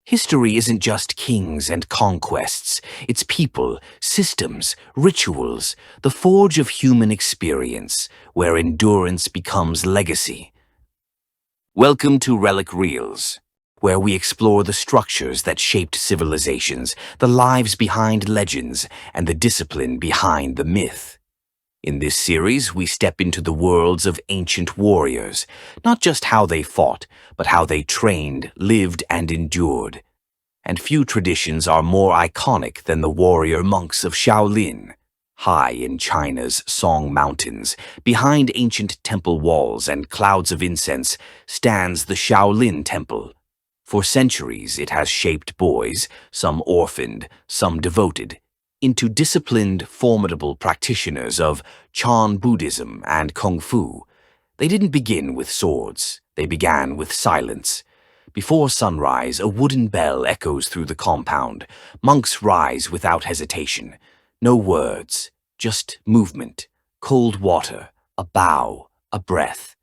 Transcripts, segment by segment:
History isn't just kings and conquests. It's people, systems, rituals, the forge of human experience, where endurance becomes legacy. Welcome to Relic Reels, where we explore the structures that shaped civilizations, the lives behind legends, and the discipline behind the myth. In this series, we step into the worlds of ancient warriors, not just how they fought, but how they trained, lived, and endured. And few traditions are more iconic than the warrior monks of Shaolin. High in China's Song Mountains, behind ancient temple walls and clouds of incense, stands the Shaolin Temple. For centuries, it has shaped boys, some orphaned, some devoted, into disciplined, formidable practitioners of Chan Buddhism and Kung Fu. They didn't begin with swords, they began with silence. Before sunrise, a wooden bell echoes through the compound. Monks rise without hesitation. No words, just movement, cold water, a bow, a breath.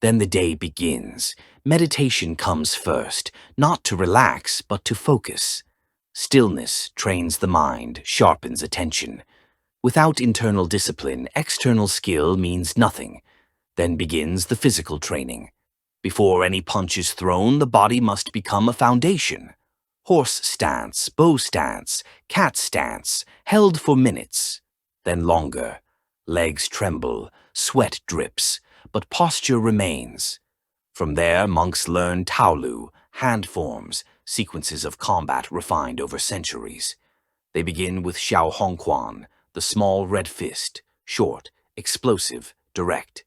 Then the day begins. Meditation comes first, not to relax, but to focus. Stillness trains the mind, sharpens attention. Without internal discipline, external skill means nothing. Then begins the physical training. Before any punch is thrown, the body must become a foundation. Horse stance, bow stance, cat stance, held for minutes, then longer. Legs tremble, sweat drips, but posture remains. From there, monks learn Taolu, hand forms, sequences of combat refined over centuries. They begin with Xiao Hongquan, the small red fist, short, explosive, direct.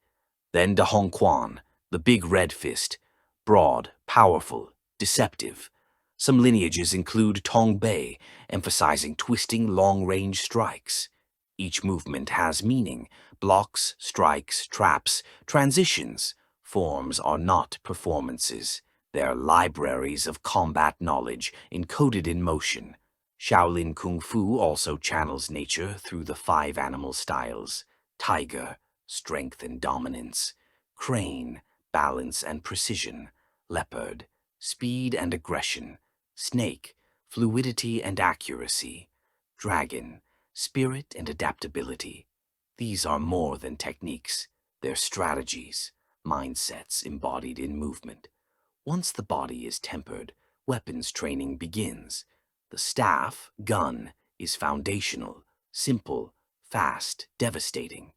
Then Da Hongquan, the big red fist, broad, powerful, deceptive. Some lineages include Tong Bei, emphasizing twisting long-range strikes. Each movement has meaning: blocks, strikes, traps, transitions. Forms are not performances. They're libraries of combat knowledge encoded in motion. Shaolin Kung Fu also channels nature through the 5 animal styles: tiger, strength and dominance; crane, balance and precision; leopard, speed and aggression; snake, fluidity and accuracy; dragon, spirit and adaptability. These are more than techniques. They're strategies, mindsets embodied in movement. Once the body is tempered, weapons training begins. The staff, gun, is foundational, simple, fast, devastating.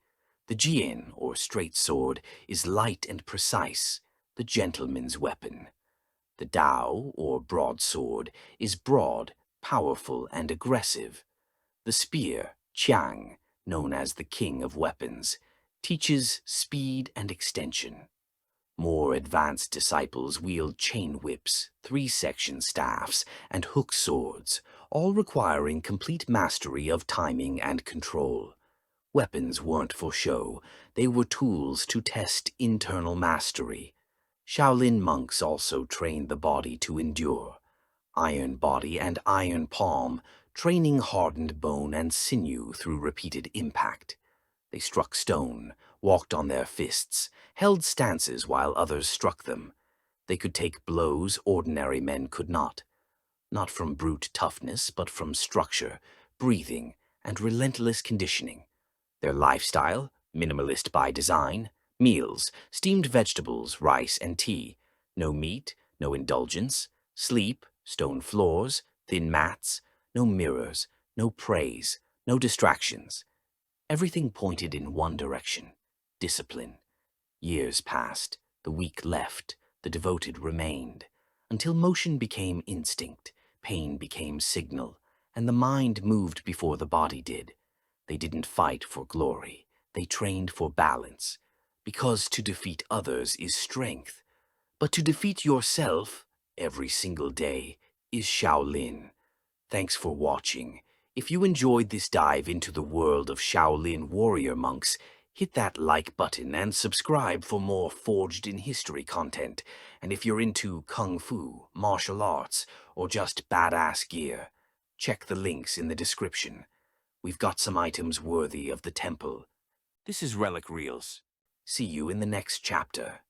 The jian, or straight sword, is light and precise, the gentleman's weapon. The dao, or broadsword, is broad, powerful, and aggressive. The spear, qiang, known as the king of weapons, teaches speed and extension. More advanced disciples wield chain whips, 3-section staffs, and hook swords, all requiring complete mastery of timing and control. Weapons weren't for show, they were tools to test internal mastery. Shaolin monks also trained the body to endure. Iron body and iron palm, training hardened bone and sinew through repeated impact. They struck stone, walked on their fists, held stances while others struck them. They could take blows ordinary men could not. Not from brute toughness, but from structure, breathing, and relentless conditioning. Their lifestyle, minimalist by design: meals, steamed vegetables, rice, and tea. No meat, no indulgence. Sleep, stone floors, thin mats. No mirrors, no praise, no distractions. Everything pointed in one direction: discipline. Years passed, the weak left, the devoted remained, until motion became instinct, pain became signal, and the mind moved before the body did. They didn't fight for glory, they trained for balance, because to defeat others is strength, but to defeat yourself every single day is Shaolin. Thanks for watching. If you enjoyed this dive into the world of Shaolin warrior monks, hit that like button and subscribe for more Forged in History content. And if you're into Kung Fu, martial arts, or just badass gear, check the links in the description. We've got some items worthy of the temple. This is Relic Reels. See you in the next chapter.